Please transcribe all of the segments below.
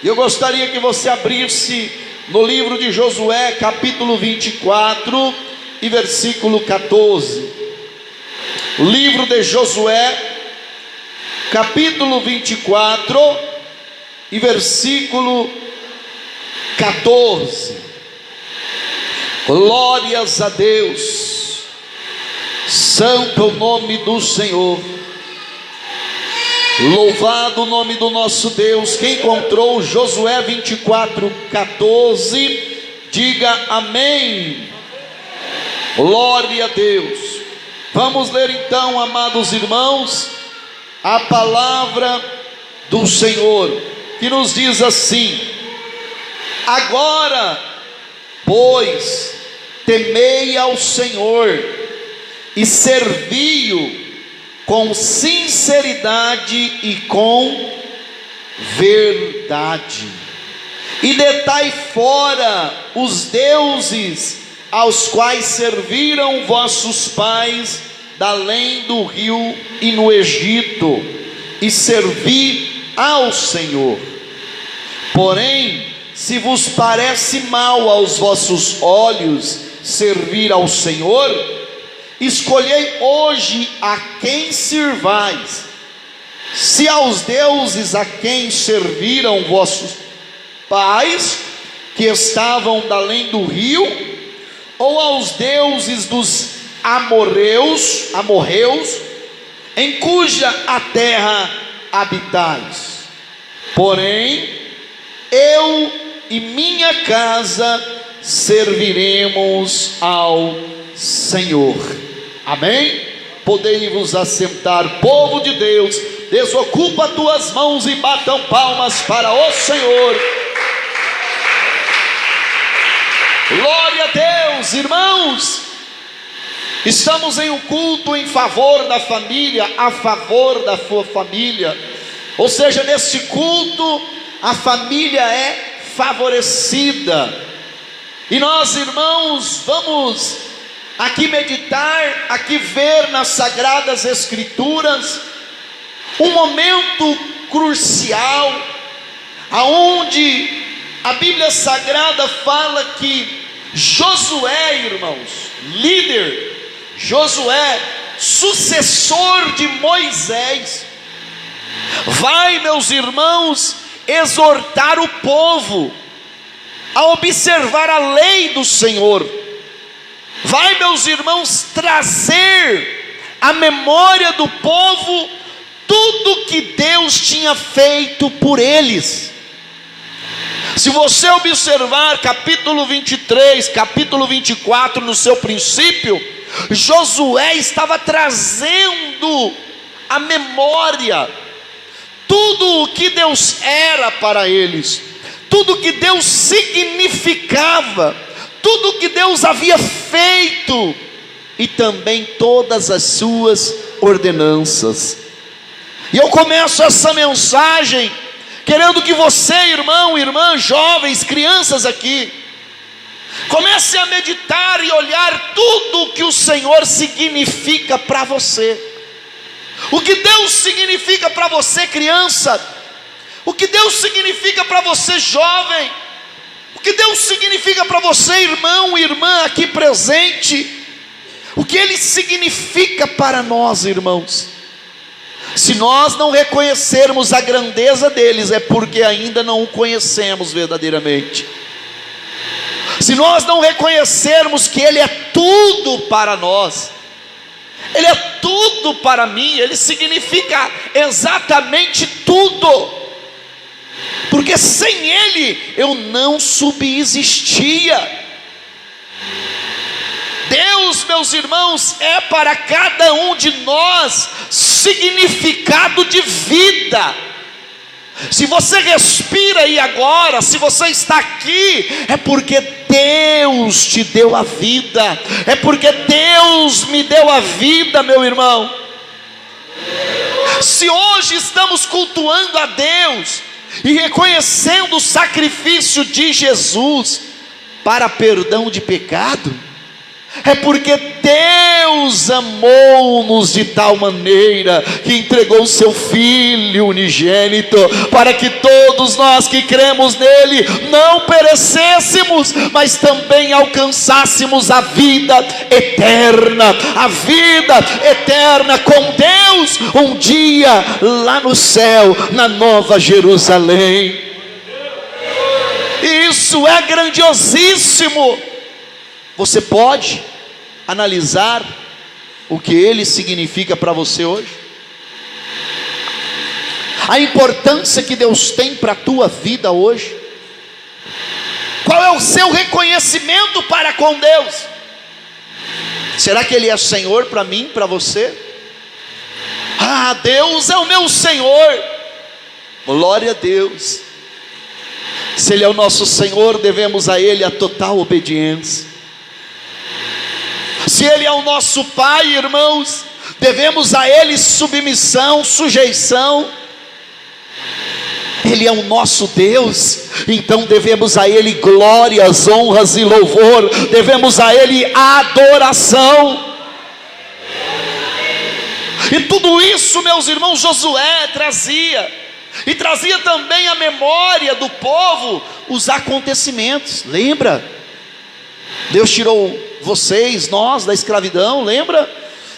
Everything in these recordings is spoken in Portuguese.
E eu gostaria que você abrisse no livro de Josué, capítulo 24 e versículo 14. Livro de Josué, capítulo 24 e versículo 14. Glórias a Deus, santo é o nome do Senhor, louvado o nome do nosso Deus. Quem encontrou Josué 24, 14, diga amém. Glória a Deus. Vamos ler então, amados irmãos, a palavra do Senhor, que nos diz assim: agora, pois, temei ao Senhor e servi-o com sinceridade e com verdade, e deitai fora os deuses aos quais serviram vossos pais da além do rio e no Egito, e servi ao Senhor. Porém, se vos parece mal aos vossos olhos servir ao Senhor, escolhei hoje a quem sirvais: se aos deuses a quem serviram vossos pais, que estavam da além do rio, ou aos deuses dos amorreus, em cuja a terra habitais. Porém, eu e minha casa serviremos ao Senhor. Amém? Podei-vos assentar, povo de Deus. Desocupa tuas mãos e batam palmas para o Senhor. Glória a Deus, irmãos. Estamos em um culto em favor da família, a favor da sua família. Ou seja, neste culto a família é favorecida. E nós, irmãos, vamos aqui meditar, aqui ver nas Sagradas Escrituras um momento crucial, aonde a Bíblia Sagrada fala que Josué, irmãos, líder, Josué, sucessor de Moisés, vai, meus irmãos, exortar o povo a observar a lei do Senhor. Vai, meus irmãos, trazer à memória do povo tudo que Deus tinha feito por eles. Se você observar capítulo 23, capítulo 24, no seu princípio, Josué estava trazendo à memória tudo o que Deus era para eles, tudo que Deus significava, tudo que Deus havia feito, e também todas as suas ordenanças. E eu começo essa mensagem querendo que você, irmão, irmã, jovens, crianças aqui, comece a meditar e olhar tudo o que o Senhor significa para você. O que Deus significa para você, criança. O que Deus significa para você, jovem. O que Deus significa para você, irmão e irmã aqui presente. O que Ele significa para nós, irmãos. Se nós não reconhecermos a grandeza deles, é porque ainda não o conhecemos verdadeiramente. Se nós não reconhecermos que Ele é tudo para nós, Ele é tudo para mim, Ele significa exatamente tudo, porque sem Ele eu não subsistia. Deus, meus irmãos, é para cada um de nós significado de vida. Se você respira aí agora, se você está aqui, é porque Deus te deu a vida, é porque Deus me deu a vida, meu irmão. Se hoje estamos cultuando a Deus e reconhecendo o sacrifício de Jesus para perdão de pecado, é porque Deus amou-nos de tal maneira que entregou o seu Filho unigênito, para que todos nós que cremos nele não perecêssemos, mas também alcançássemos a vida eterna. A vida eterna com Deus, um dia lá no céu, na Nova Jerusalém. Isso é grandiosíssimo. Você pode analisar o que ele significa para você hoje? A importância que Deus tem para a tua vida hoje? Qual é o seu reconhecimento para com Deus? Será que ele é Senhor para mim, para você? Ah, Deus é o meu Senhor. Glória a Deus. Se ele é o nosso Senhor, devemos a ele a total obediência. Se ele é o nosso Pai, irmãos, devemos a ele submissão, sujeição. Ele é o nosso Deus, então devemos a ele glórias, honras e louvor. Devemos a ele adoração. E tudo isso, meus irmãos, Josué trazia. E trazia também a memória do povo, os acontecimentos. Lembra? Deus tirou vocês, nós, da escravidão, lembra?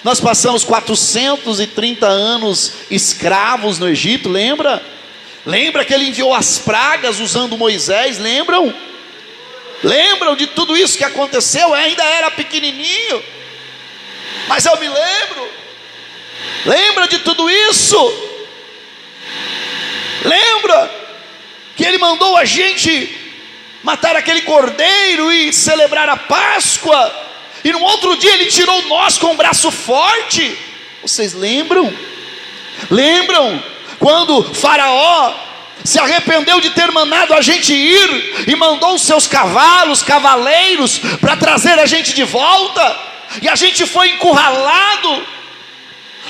Nós passamos 430 anos escravos no Egito, lembra? Lembra que ele enviou as pragas usando Moisés, lembram? Lembram de tudo isso que aconteceu? Eu ainda era pequenininho, mas eu me lembro. Lembra de tudo isso? Lembra que ele mandou a gente matar aquele cordeiro e celebrar a Páscoa, e no outro dia ele tirou nós com um braço forte? Vocês lembram? Lembram quando Faraó se arrependeu de ter mandado a gente ir e mandou os seus cavaleiros para trazer a gente de volta, e a gente foi encurralado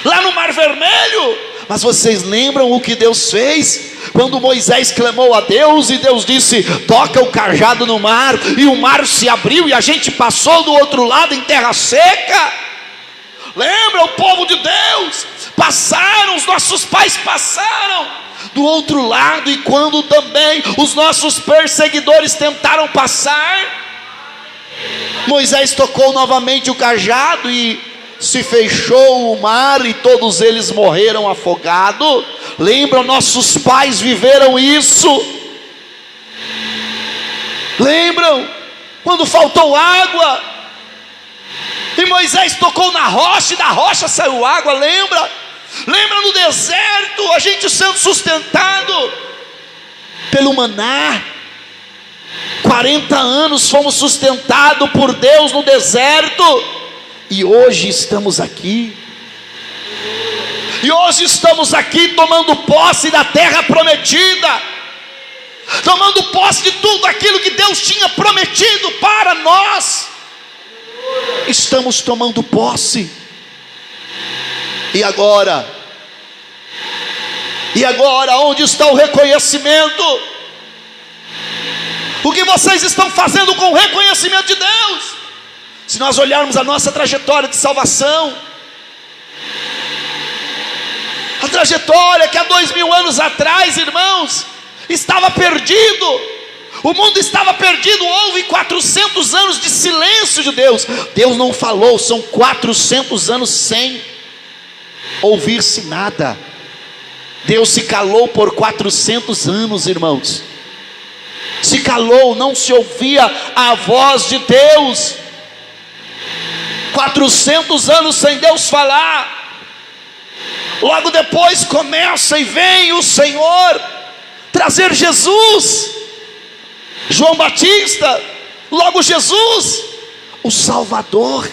lá no Mar Vermelho? Mas vocês lembram o que Deus fez? Quando Moisés clamou a Deus e Deus disse: toca o cajado no mar, e o mar se abriu e a gente passou do outro lado em terra seca. Lembra? O povo de Deus passaram, os nossos pais passaram do outro lado, e quando também os nossos perseguidores tentaram passar, Moisés tocou novamente o cajado e se fechou o mar e todos eles morreram afogados. Lembram? Nossos pais viveram isso. Lembram? Quando faltou água e Moisés tocou na rocha e da rocha saiu água, lembra? Lembra no deserto, a gente sendo sustentado pelo maná? 40 anos fomos sustentados por Deus no deserto. E hoje estamos aqui. E hoje estamos aqui tomando posse da terra prometida, tomando posse de tudo aquilo que Deus tinha prometido para nós. Estamos tomando posse. E agora? E agora, onde está o reconhecimento? O que vocês estão fazendo com o reconhecimento de Deus? Se nós olharmos a nossa trajetória de salvação, a trajetória que há 2000 anos atrás, irmãos, estava perdido, o mundo estava perdido. Houve 400 anos de silêncio de Deus. Deus não falou, são 400 anos sem ouvir-se nada. Deus se calou por 400 anos, irmãos. Se calou, não se ouvia a voz de Deus. 400 anos sem Deus falar. Logo depois começa e vem o Senhor trazer Jesus, João Batista, logo Jesus, o Salvador.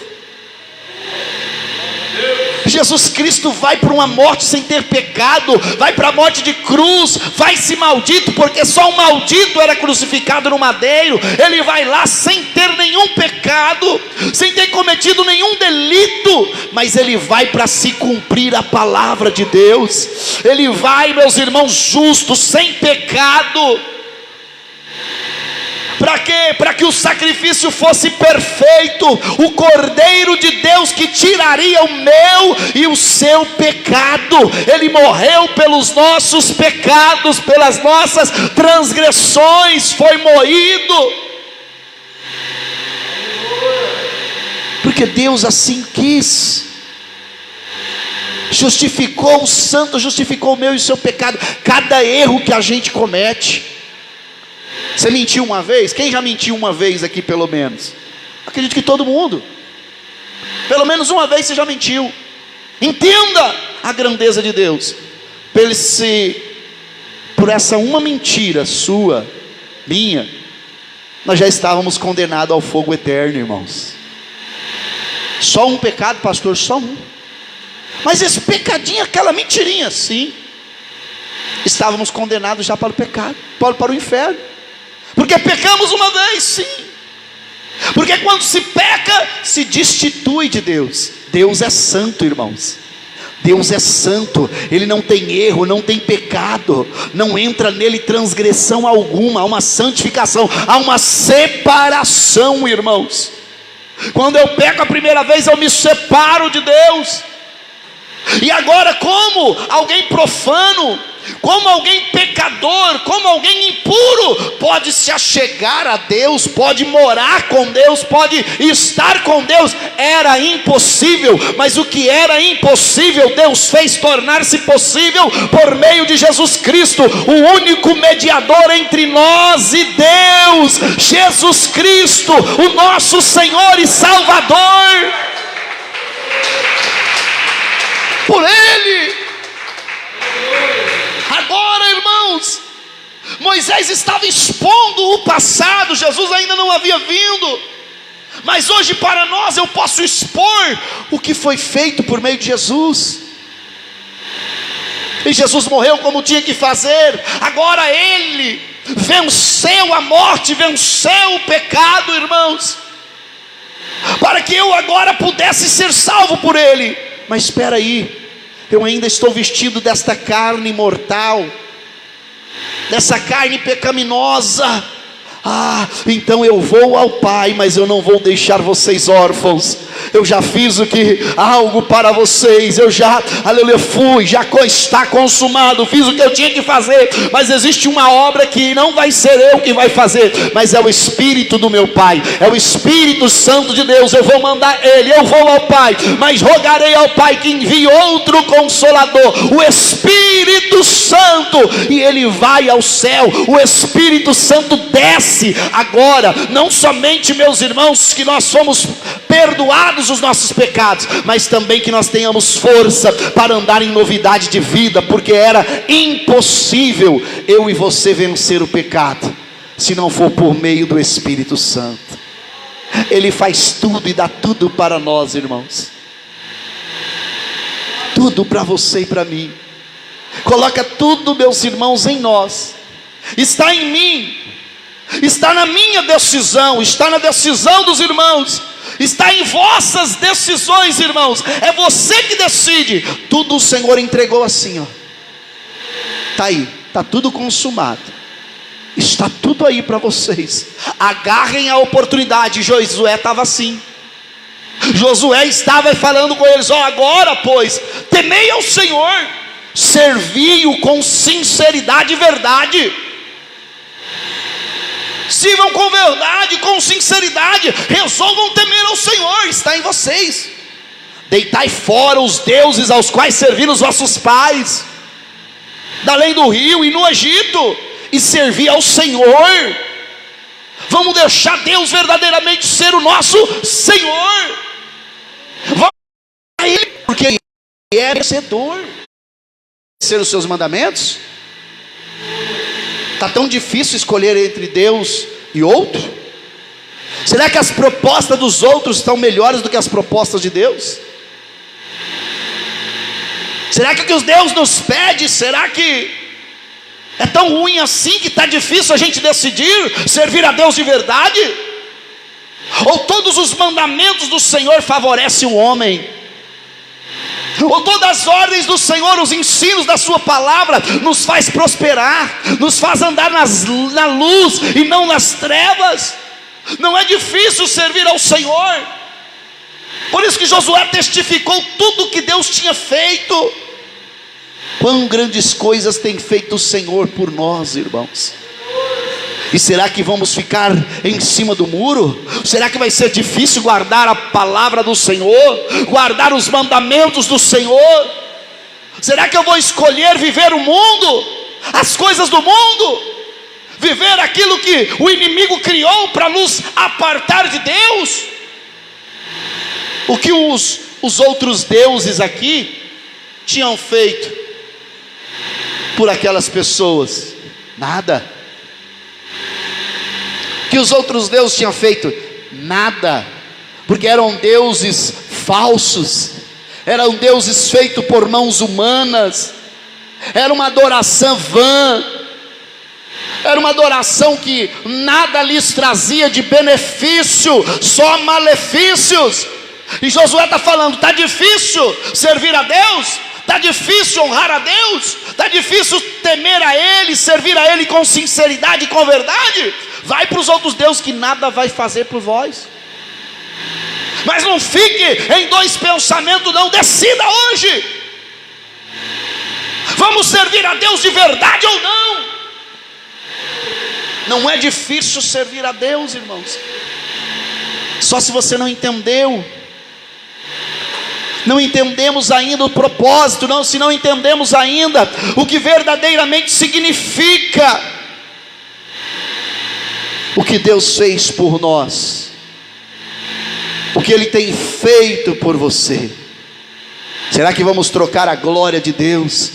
Jesus Cristo vai para uma morte sem ter pecado, vai para a morte de cruz, vai-se maldito, porque só um maldito era crucificado no madeiro. Ele vai lá sem ter nenhum pecado, sem ter cometido nenhum delito, mas ele vai para se cumprir a palavra de Deus. Ele vai, meus irmãos, justo, sem pecado. Para quê? quê? Para que o sacrifício fosse perfeito, o Cordeiro de Deus que tiraria o meu e o seu pecado. Ele morreu pelos nossos pecados, pelas nossas transgressões, foi moído, porque Deus assim quis. Justificou o santo, justificou o meu e o seu pecado. Cada erro que a gente comete. Você mentiu uma vez? Quem já mentiu uma vez aqui pelo menos? Acredito que todo mundo. Pelo menos uma vez você já mentiu. Entenda a grandeza de Deus. Por essa uma mentira sua, minha, nós já estávamos condenados ao fogo eterno, irmãos. Só um pecado, pastor, só um. Mas esse pecadinho, aquela mentirinha, sim, estávamos condenados já para o pecado, para o inferno. Porque pecamos uma vez, sim. Porque quando se peca, se destitui de Deus. Deus é santo, irmãos. Deus é santo, Ele não tem erro, não tem pecado, não entra nele transgressão alguma. Há uma santificação, há uma separação, irmãos. Quando eu peco a primeira vez, eu me separo de Deus. E agora, como alguém profano, como alguém pecador, como alguém impuro, pode se achegar a Deus, pode morar com Deus, pode estar com Deus? Era impossível, mas o que era impossível, Deus fez tornar-se possível por meio de Jesus Cristo, o único mediador entre nós e Deus, Jesus Cristo, o nosso Senhor e Salvador. Por Ele. Agora, irmãos, Moisés estava expondo o passado, Jesus ainda não havia vindo, mas hoje para nós eu posso expor o que foi feito por meio de Jesus. E Jesus morreu como tinha que fazer. Agora Ele venceu a morte, venceu o pecado, irmãos, para que eu agora pudesse ser salvo por Ele. Mas espera aí, eu ainda estou vestido desta carne mortal, dessa carne pecaminosa. Então eu vou ao Pai, mas eu não vou deixar vocês órfãos. Eu já fiz algo para vocês, eu já, aleluia, já está consumado, fiz o que eu tinha que fazer, mas existe uma obra que não vai ser eu que vai fazer, mas é o Espírito do meu Pai, é o Espírito Santo de Deus. Eu vou mandar Ele, eu vou ao Pai, mas rogarei ao Pai que envie outro Consolador, o Espírito Santo, e Ele vai ao céu. O Espírito Santo desce agora, não somente, meus irmãos, que nós fomos perdoados os nossos pecados, mas também que nós tenhamos força para andar em novidade de vida, porque era impossível eu e você vencer o pecado, se não for por meio do Espírito Santo. Ele faz tudo e dá tudo para nós, irmãos, tudo para você e para mim. Coloca tudo, meus irmãos, em nós. Está em mim, está na minha decisão, está na decisão dos irmãos, está em vossas decisões, irmãos. É você que decide. Tudo o Senhor entregou assim, está aí, está tudo consumado, está tudo aí para vocês. Agarrem a oportunidade. Josué estava assim. Josué estava falando com eles: agora pois, temei ao Senhor, servi-o com sinceridade e verdade. Sirvam com verdade, com sinceridade, resolvam temer ao Senhor, está em vocês. Deitai fora os deuses aos quais serviram os vossos pais, da além do rio e no Egito, e servi ao Senhor. Vamos deixar Deus verdadeiramente ser o nosso Senhor. Vamos a Ele, porque Ele é vencedor. Ser os seus mandamentos. Está tão difícil escolher entre Deus e outro? Será que as propostas dos outros estão melhores do que as propostas de Deus? Será que o que Deus nos pede, será que é tão ruim assim que está difícil a gente decidir servir a Deus de verdade? Ou todos os mandamentos do Senhor favorecem o homem? Ou todas as ordens do Senhor, os ensinos da sua palavra nos faz prosperar, nos faz andar na luz e não nas trevas? Não é difícil servir ao Senhor. Por isso que Josué testificou tudo que Deus tinha feito. Quão grandes coisas tem feito o Senhor por nós, irmãos. E será que vamos ficar em cima do muro? Será que vai ser difícil guardar a palavra do Senhor? Guardar os mandamentos do Senhor? Será que eu vou escolher viver o mundo? As coisas do mundo? Viver aquilo que o inimigo criou para nos apartar de Deus? O que os outros deuses aqui tinham feito por aquelas pessoas? Nada. Que os outros deuses tinham feito? Nada, porque eram deuses falsos, eram deuses feitos por mãos humanas, era uma adoração vã, era uma adoração que nada lhes trazia de benefício, só malefícios. E Josué está falando: está difícil servir a Deus? Está difícil honrar a Deus? Está difícil temer a Ele, servir a Ele com sinceridade e com verdade? Vai para os outros deuses que nada vai fazer por vós. Mas não fique em dois pensamentos, não. Decida hoje: vamos servir a Deus de verdade ou não? Não é difícil servir a Deus, irmãos. Só se você não entendeu. Não entendemos ainda o propósito, se não entendemos ainda o que verdadeiramente significa o que Deus fez por nós, o que Ele tem feito por você. Será que vamos trocar a glória de Deus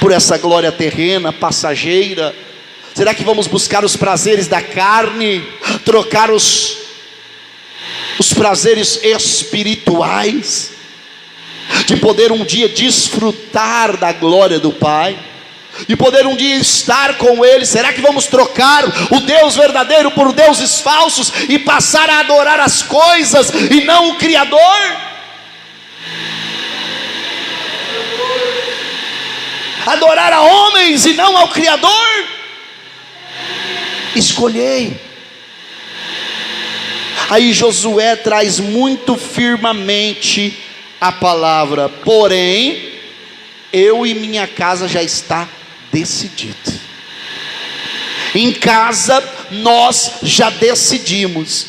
por essa glória terrena, passageira? Será que vamos buscar os prazeres da carne, trocar os prazeres espirituais, de poder um dia desfrutar da glória do Pai, de poder um dia estar com Ele? Será que vamos trocar o Deus verdadeiro por deuses falsos e passar a adorar as coisas e não o Criador? Adorar a homens e não ao Criador? Escolhei. Aí Josué traz muito firmemente a palavra: porém, eu e minha casa já está decidido. Em casa nós já decidimos: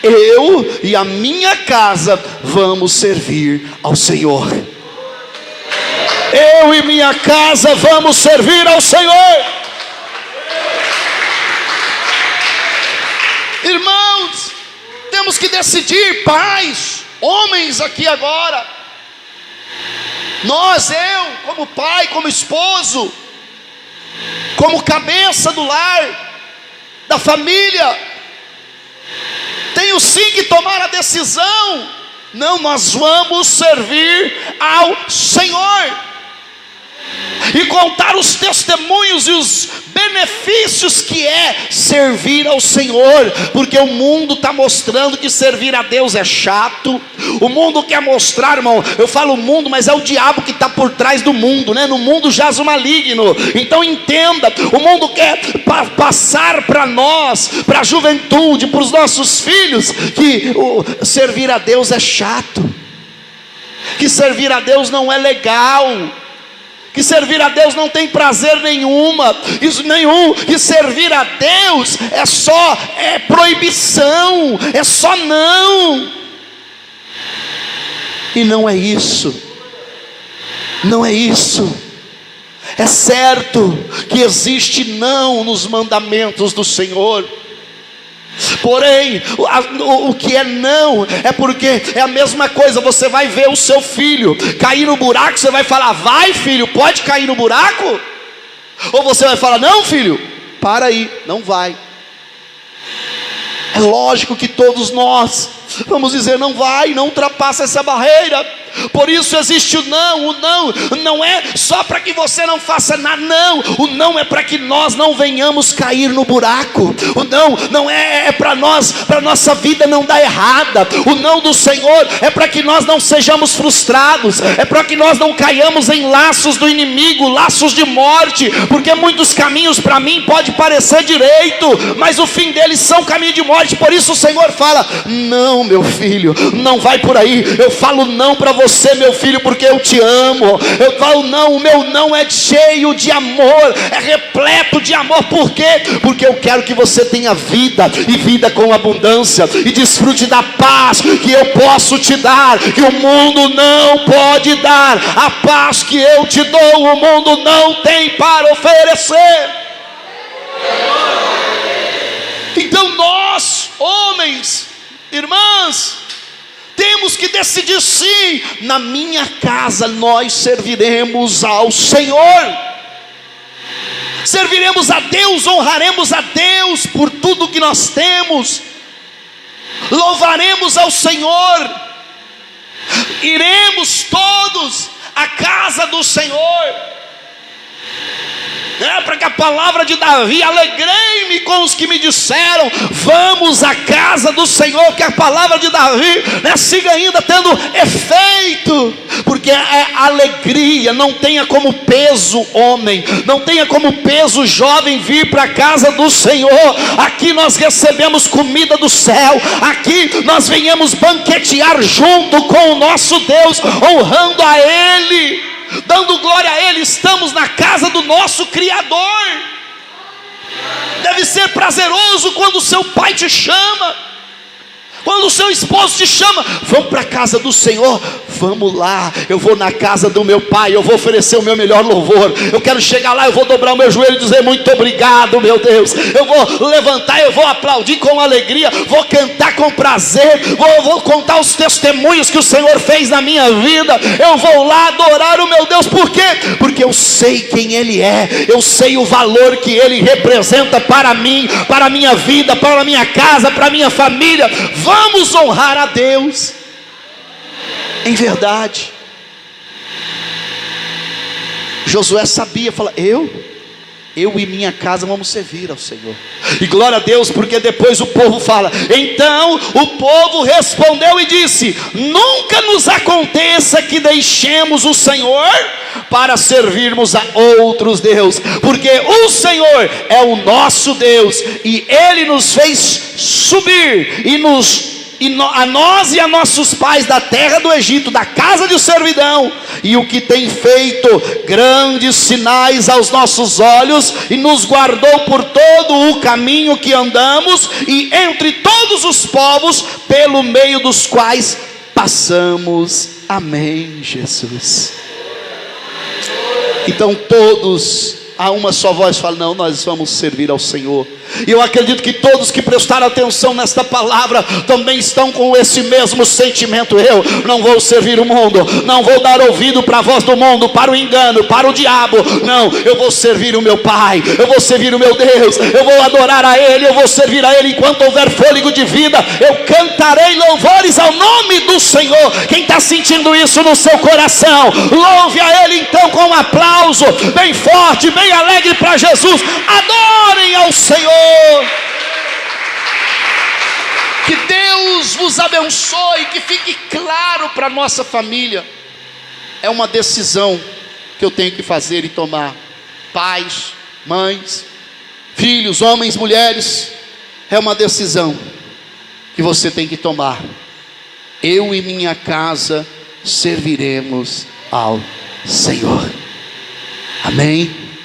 eu e a minha casa vamos servir ao Senhor. Eu e minha casa vamos servir ao Senhor. Irmãos, temos que decidir, pais, homens aqui agora. Nós, eu, como pai, como esposo, como cabeça do lar, da família, tenho sim que tomar a decisão: não, nós vamos servir ao Senhor. E contar os testemunhos e os benefícios que é servir ao Senhor, porque o mundo está mostrando que servir a Deus é chato. O mundo quer mostrar, irmão, eu falo mundo, mas é o diabo que está por trás do mundo, né? No mundo jaz o maligno. Então entenda, o mundo quer passar para nós, para a juventude, para os nossos filhos, que servir a Deus é chato, que servir a Deus não é legal, que servir a Deus não tem prazer nenhum, que servir a Deus é proibição, é só não. E não é isso, não é isso. É certo que existe não nos mandamentos do Senhor, porém, o que é não, é porque é a mesma coisa. Você vai ver o seu filho cair no buraco, você vai falar: vai filho, pode cair no buraco? Ou você vai falar: não filho, para aí, não vai. É lógico que todos nós vamos dizer: não vai, não ultrapassa essa barreira. Por isso existe o não. O não não é só para que você não faça nada, não. O não é para que nós não venhamos cair no buraco. O não não é para nós, para nossa vida não dar errada. O não do Senhor é para que nós não sejamos frustrados, é para que nós não caiamos em laços do inimigo, laços de morte, porque muitos caminhos para mim pode parecer direito, mas o fim deles são caminho de morte. Por isso o Senhor fala: não, meu filho, não vai por aí. Eu falo não para você, meu filho, porque eu te amo. Eu falo não, o meu não é cheio de amor, é repleto de amor. Por quê? Porque eu quero que você tenha vida, e vida com abundância, e desfrute da paz que eu posso te dar, que o mundo não pode dar. A paz que eu te dou, o mundo não tem para oferecer. Então nós, homens, irmãs, temos que decidir sim: na minha casa nós serviremos ao Senhor, serviremos a Deus, honraremos a Deus por tudo que nós temos, louvaremos ao Senhor, iremos todos à casa do Senhor. Para que a palavra de Davi: alegrei-me com os que me disseram, vamos à casa do Senhor. Que a palavra de Davi siga ainda tendo efeito, porque é alegria. Não tenha como peso homem, não tenha como peso jovem vir para a casa do Senhor. Aqui nós recebemos comida do céu, aqui nós venhamos banquetear junto com o nosso Deus, honrando a Ele, dando glória a Ele. Estamos na casa do nosso Criador. Deve ser prazeroso quando o seu pai te chama, quando o seu esposo te chama: vamos para a casa do Senhor. Vamos lá, eu vou na casa do meu pai, eu vou oferecer o meu melhor louvor. Eu quero chegar lá, eu vou dobrar o meu joelho e dizer: muito obrigado, meu Deus. Eu vou levantar, eu vou aplaudir com alegria, vou cantar com prazer, vou contar os testemunhos que o Senhor fez na minha vida. Eu vou lá adorar o meu Deus. Por quê? Porque eu sei quem Ele é, eu sei o valor que Ele representa para mim, para a minha vida, para a minha casa, para a minha família. Vamos honrar a Deus em verdade. Josué sabia, fala: eu e minha casa vamos servir ao Senhor. E glória a Deus, porque depois o povo fala: então o povo respondeu e disse: nunca nos aconteça que deixemos o Senhor para servirmos a outros deuses, porque o Senhor é o nosso Deus, e Ele nos fez subir a nós e a nossos pais da terra do Egito, da casa de servidão, e o que tem feito grandes sinais aos nossos olhos, e nos guardou por todo o caminho que andamos, e entre todos os povos pelo meio dos quais passamos. Amém, Jesus. Então todos a uma só voz falam: não, nós vamos servir ao Senhor. E eu acredito que todos que prestaram atenção nesta palavra também estão com esse mesmo sentimento. Eu não vou servir o mundo, não vou dar ouvido para a voz do mundo, para o engano, para o diabo. Não, eu vou servir o meu Pai, eu vou servir o meu Deus, eu vou adorar a Ele, eu vou servir a Ele enquanto houver fôlego de vida. Eu cantarei louvores ao nome do Senhor. Quem está sentindo isso no seu coração, louve a Ele então com um aplauso bem forte, bem alegre para Jesus. Adorem ao Senhor. Que Deus vos abençoe, que fique claro para a nossa família. É uma decisão que eu tenho que fazer e tomar. Pais, mães, filhos, homens, mulheres, é uma decisão que você tem que tomar. Eu e minha casa serviremos ao Senhor. Amém?